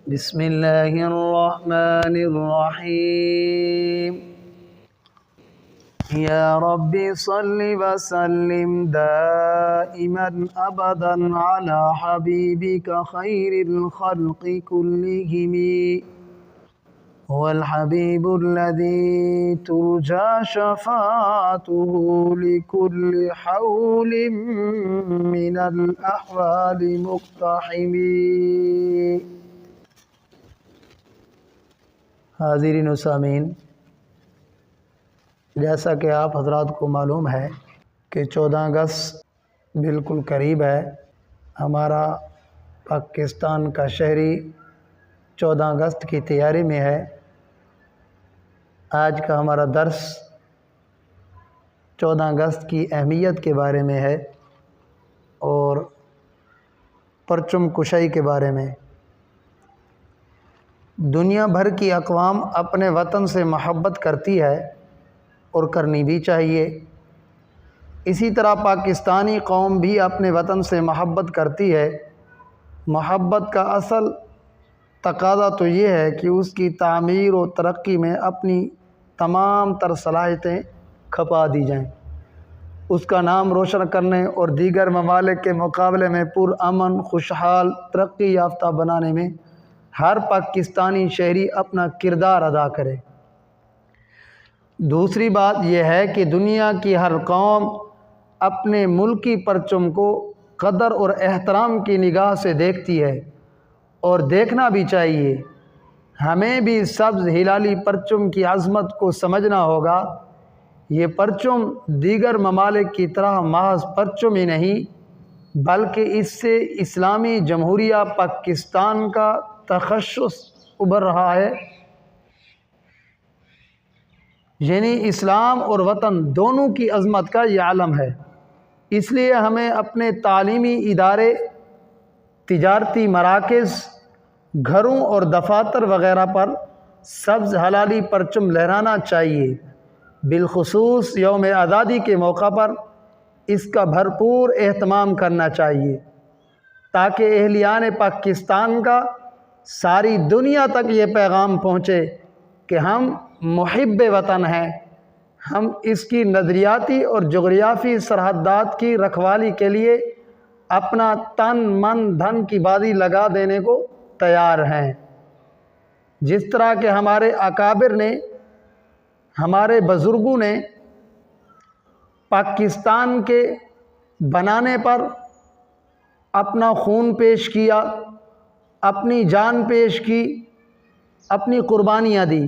بسم اللہ الرحمن الرحیم یا رب صل وسلم دائما ابدا علی حبیبک خیر الخلق کلہم هو الحبیب الذی ترجى شفاعته لكل حول من الأحوال مقتحم۔ حاضرین و سامعین، جیسا کہ آپ حضرات کو معلوم ہے کہ 14 اگست بالکل قریب ہے۔ ہمارا پاکستان کا شہری 14 اگست کی تیاری میں ہے۔ آج کا ہمارا درس 14 اگست کی اہمیت کے بارے میں ہے اور پرچم کشائی کے بارے میں۔ دنیا بھر کی اقوام اپنے وطن سے محبت کرتی ہے اور کرنی بھی چاہیے۔ اسی طرح پاکستانی قوم بھی اپنے وطن سے محبت کرتی ہے۔ محبت کا اصل تقاضا تو یہ ہے کہ اس کی تعمیر و ترقی میں اپنی تمام تر صلاحیتیں کھپا دی جائیں، اس کا نام روشن کرنے اور دیگر ممالک کے مقابلے میں پرامن، خوشحال، ترقی یافتہ بنانے میں ہر پاکستانی شہری اپنا کردار ادا کرے۔ دوسری بات یہ ہے کہ دنیا کی ہر قوم اپنے ملکی پرچم کو قدر اور احترام کی نگاہ سے دیکھتی ہے اور دیکھنا بھی چاہیے۔ ہمیں بھی سبز ہلالی پرچم کی عظمت کو سمجھنا ہوگا۔ یہ پرچم دیگر ممالک کی طرح محض پرچم ہی نہیں بلکہ اس سے اسلامی جمہوریہ پاکستان کا تخصص ابھر رہا ہے، یعنی اسلام اور وطن دونوں کی عظمت کا یہ علم ہے۔ اس لیے ہمیں اپنے تعلیمی ادارے، تجارتی مراکز، گھروں اور دفاتر وغیرہ پر سبز ہلالی پرچم لہرانا چاہیے۔ بالخصوص یوم آزادی کے موقع پر اس کا بھرپور اہتمام کرنا چاہیے تاکہ اہلیان پاکستان کا ساری دنیا تک یہ پیغام پہنچے کہ ہم محب وطن ہیں۔ ہم اس کی نظریاتی اور جغرافی سرحدات کی رکھوالی کے لیے اپنا تن من دھن کی بازی لگا دینے کو تیار ہیں۔ جس طرح کہ ہمارے اکابر نے، ہمارے بزرگوں نے پاکستان کے بنانے پر اپنا خون پیش کیا، اپنی جان پیش کی، اپنی قربانیاں دی،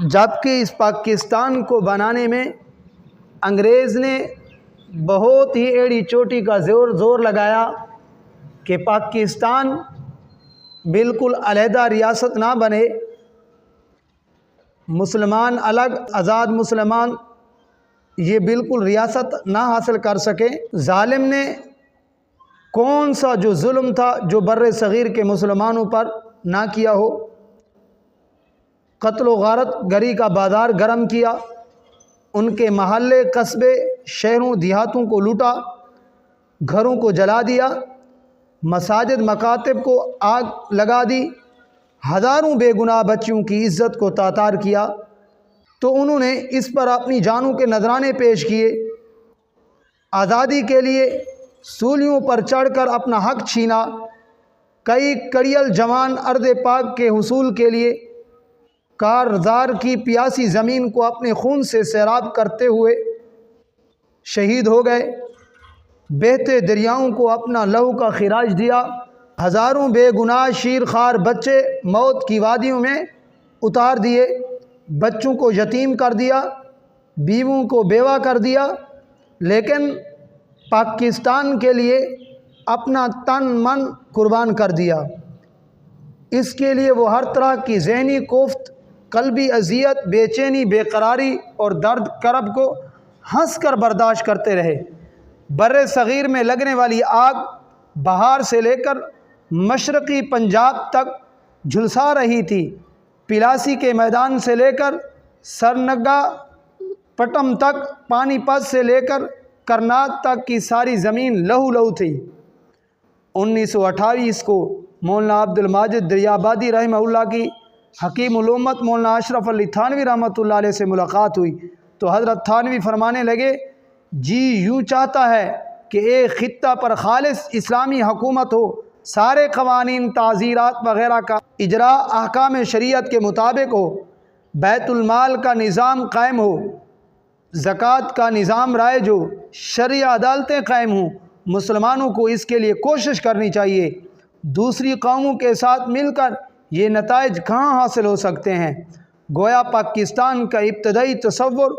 جبکہ اس پاکستان کو بنانے میں انگریز نے بہت ہی ایڑی چوٹی کا زور لگایا کہ پاکستان بالکل علیحدہ ریاست نہ بنے، مسلمان الگ، آزاد مسلمان یہ بالکل ریاست نہ حاصل کر سکے۔ ظالم نے کون سا جو ظلم تھا جو بر صغیر کے مسلمانوں پر نہ کیا ہو؟ قتل و غارت گری کا بازار گرم کیا، ان کے محلے، قصبے، شہروں، دیہاتوں کو لوٹا، گھروں کو جلا دیا، مساجد مکاتب کو آگ لگا دی، ہزاروں بے گناہ بچیوں کی عزت کو تاتار کیا۔ تو انہوں نے اس پر اپنی جانوں کے نذرانے پیش کیے، آزادی کے لیے سولیوں پر چڑھ کر اپنا حق چھینا۔ کئی کڑیل جوان ارض پاک کے حصول کے لیے کارزار کی پیاسی زمین کو اپنے خون سے سیراب کرتے ہوئے شہید ہو گئے، بہتے دریاؤں کو اپنا لہو کا خراج دیا، ہزاروں بے گناہ شیر خوار بچے موت کی وادیوں میں اتار دیے، بچوں کو یتیم کر دیا، بیووں کو بیوہ کر دیا، لیکن پاکستان کے لیے اپنا تن من قربان کر دیا۔ اس کے لیے وہ ہر طرح کی ذہنی کوفت، قلبی اذیت، بے چینی، بے قراری اور درد کرب کو ہنس کر برداشت کرتے رہے۔ بر صغیر میں لگنے والی آگ بہار سے لے کر مشرقی پنجاب تک جھلسا رہی تھی، پلاسی کے میدان سے لے کر سرنگا پٹم تک، پانی پت سے لے کر کرناٹ تک کی ساری زمین لہو لہو تھی۔ 1928 کو مولانا عبدالماجد دریابادی رحمہ کی حکیم الامت مولانا اشرف علی تھانوی رحمۃ اللہ علیہ سے ملاقات ہوئی تو حضرت تھانوی فرمانے لگے جی یوں چاہتا ہے کہ ایک خطہ پر خالص اسلامی حکومت ہو، سارے قوانین تعزیرات وغیرہ کا اجراء احکام شریعت کے مطابق ہو، بیت المال کا نظام قائم ہو، زکوٰۃ کا نظام رائج ہو، شرعی عدالتیں قائم ہوں۔ مسلمانوں کو اس کے لیے کوشش کرنی چاہیے۔ دوسری قوموں کے ساتھ مل کر یہ نتائج کہاں حاصل ہو سکتے ہیں؟ گویا پاکستان کا ابتدائی تصور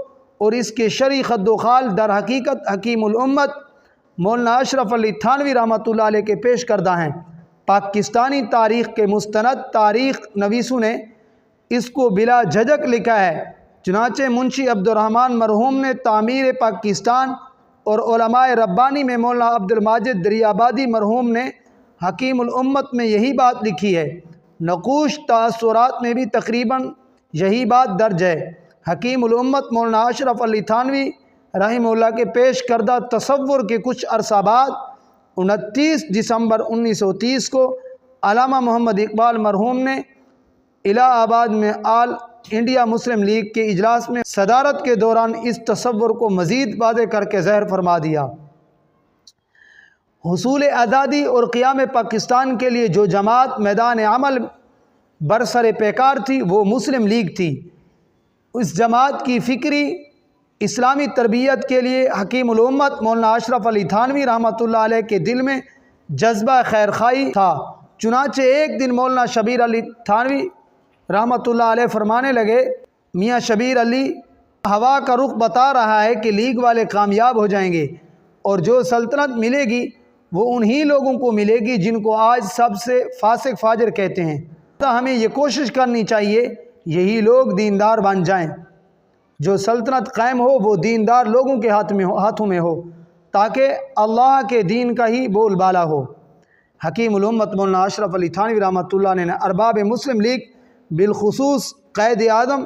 اور اس کے شرعی خد و خال در حقیقت حکیم الامت مولانا اشرف علی تھانوی رحمۃ اللہ علیہ کے پیش کردہ ہیں۔ پاکستانی تاریخ کے مستند تاریخ نویسوں نے اس کو بلا جھجک لکھا ہے۔ چنانچہ منشی عبدالرحمن مرحوم نے تعمیر پاکستان اور علماء ربانی میں مولانا عبدالماجد دریابادی مرحوم نے حکیم الامت میں یہی بات لکھی ہے۔ نقوش تاثرات میں بھی تقریباً یہی بات درج ہے۔ حکیم الامت مولانا اشرف علی تھانوی رحمہ اللہ کے پیش کردہ تصور کے کچھ عرصہ بعد 29 دسمبر 1930 کو علامہ محمد اقبال مرحوم نے الہ آباد میں آل انڈیا مسلم لیگ کے اجلاس میں صدارت کے دوران اس تصور کو مزید واضح کر کے ظاہر فرما دیا۔ حصول آزادی اور قیام پاکستان کے لیے جو جماعت میدان عمل برسر پیکار تھی وہ مسلم لیگ تھی۔ اس جماعت کی فکری اسلامی تربیت کے لیے حکیم الامت مولانا اشرف علی تھانوی رحمۃ اللہ علیہ کے دل میں جذبہ خیرخواہی تھا۔ چنانچہ ایک دن مولانا شبیر علی تھانوی رحمۃ اللہ علیہ فرمانے لگے میاں شبیر علی، ہوا کا رخ بتا رہا ہے کہ لیگ والے کامیاب ہو جائیں گے اور جو سلطنت ملے گی وہ انہی لوگوں کو ملے گی جن کو آج سب سے فاسق فاجر کہتے ہیں۔ ہمیں یہ کوشش کرنی چاہیے یہی لوگ دیندار بن جائیں، جو سلطنت قائم ہو وہ دیندار لوگوں کے ہاتھوں میں ہو تاکہ اللہ کے دین کا ہی بول بالا ہو۔ حکیم الامت مولانا اشرف علی تھانوی رحمۃ اللہ نے ارباب مسلم لیگ بالخصوص قائد اعظم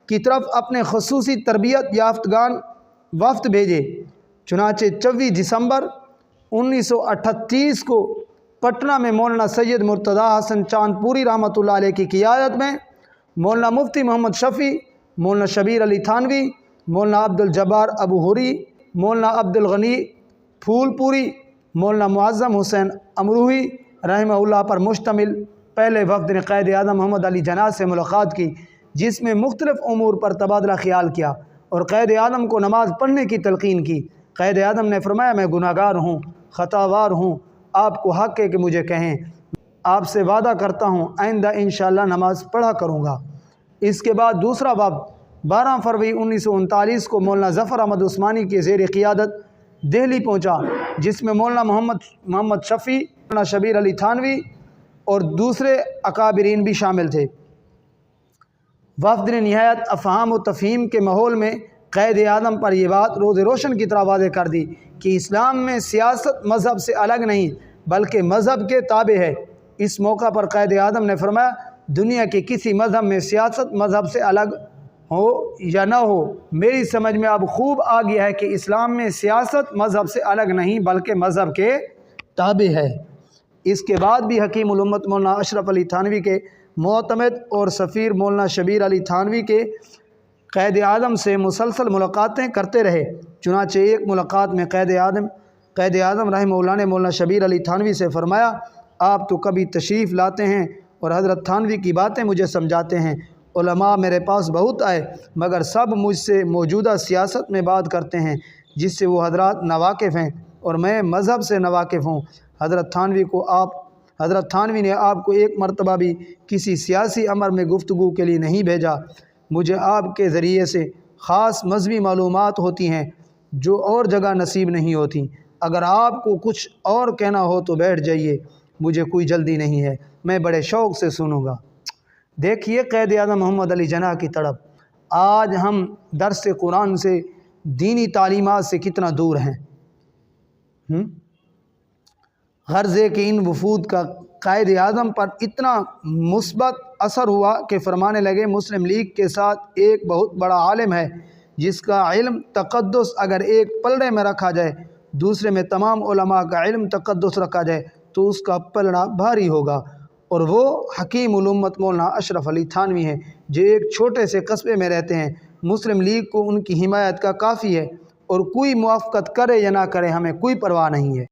کی طرف اپنے خصوصی تربیت یافتگان وفد بھیجے۔ چنانچہ 24 دسمبر 1938 کو پٹنہ میں مولانا سید مرتضیٰ حسن چاند پوری رحمۃ اللہ علیہ کی قیادت میں مولانا مفتی محمد شفیع، مولانا شبیر علی تھانوی، مولانا عبدالجبار ابو حری، مولانا عبدالغنی پھول پوری، مولانا معظم حسین امروہی رحمہ اللہ پر مشتمل پہلے وفد نے قائد اعظم محمد علی جناح سے ملاقات کی، جس میں مختلف امور پر تبادلہ خیال کیا اور قائد اعظم کو نماز پڑھنے کی تلقین کی۔ قائد اعظم نے فرمایا میں گناہ گار ہوں، خطاوار ہوں، آپ کو حق ہے کہ مجھے کہیں، آپ سے وعدہ کرتا ہوں آئندہ انشاءاللہ نماز پڑھا کروں گا۔ اس کے بعد دوسرا وفد 12 فروری 1939 کو مولانا ظفر احمد عثمانی کے زیر قیادت دہلی پہنچا، جس میں مولانا محمد شفیع، مولانا شبیر علی تھانوی اور دوسرے اکابرین بھی شامل تھے۔ وفد نے نہایت افہام و تفہیم کے ماحول میں قائد اعظم پر یہ بات روز روشن کی طرح واضح کر دی کہ اسلام میں سیاست مذہب سے الگ نہیں بلکہ مذہب کے تابع ہے۔ اس موقع پر قائد اعظم نے فرمایا دنیا کے کسی مذہب میں سیاست مذہب سے الگ ہو یا نہ ہو، میری سمجھ میں اب خوب آ گیا ہے کہ اسلام میں سیاست مذہب سے الگ نہیں بلکہ مذہب کے تابع ہے۔ اس کے بعد بھی حکیم الامت مولانا اشرف علی تھانوی کے معتمد اور سفیر مولانا شبیر علی تھانوی کے قائد اعظم سے مسلسل ملاقاتیں کرتے رہے۔ چنانچہ ایک ملاقات میں قائد اعظم رحمہ اللہ نے مولانا شبیر علی تھانوی سے فرمایا آپ تو کبھی تشریف لاتے ہیں اور حضرت تھانوی کی باتیں مجھے سمجھاتے ہیں، علماء میرے پاس بہت آئے مگر سب مجھ سے موجودہ سیاست میں بات کرتے ہیں جس سے وہ حضرات ناواقف ہیں اور میں مذہب سے ناواقف ہوں۔ حضرت تھانوی نے آپ کو ایک مرتبہ بھی کسی سیاسی امر میں گفتگو کے لیے نہیں بھیجا۔ مجھے آپ کے ذریعے سے خاص مذہبی معلومات ہوتی ہیں جو اور جگہ نصیب نہیں ہوتی۔ اگر آپ کو کچھ اور کہنا ہو تو بیٹھ جائیے، مجھے کوئی جلدی نہیں ہے، میں بڑے شوق سے سنوں گا۔ دیکھیے قائد اعظم محمد علی جناح کی تڑپ۔ آج ہم درس قرآن سے، دینی تعلیمات سے کتنا دور ہیں۔ غرض ہے کہ ان وفود کا قائد اعظم پر اتنا مثبت اثر ہوا کہ فرمانے لگے مسلم لیگ کے ساتھ ایک بہت بڑا عالم ہے جس کا علم تقدس اگر ایک پلڑے میں رکھا جائے، دوسرے میں تمام علماء کا علم تقدس رکھا جائے تو اس کا پلڑا بھاری ہوگا۔ اور وہ حکیم الامت مولانا اشرف علی تھانوی ہیں جو ایک چھوٹے سے قصبے میں رہتے ہیں۔ مسلم لیگ کو ان کی حمایت کا کافی ہے، اور کوئی موافقت کرے یا نہ کرے ہمیں کوئی پرواہ نہیں ہے۔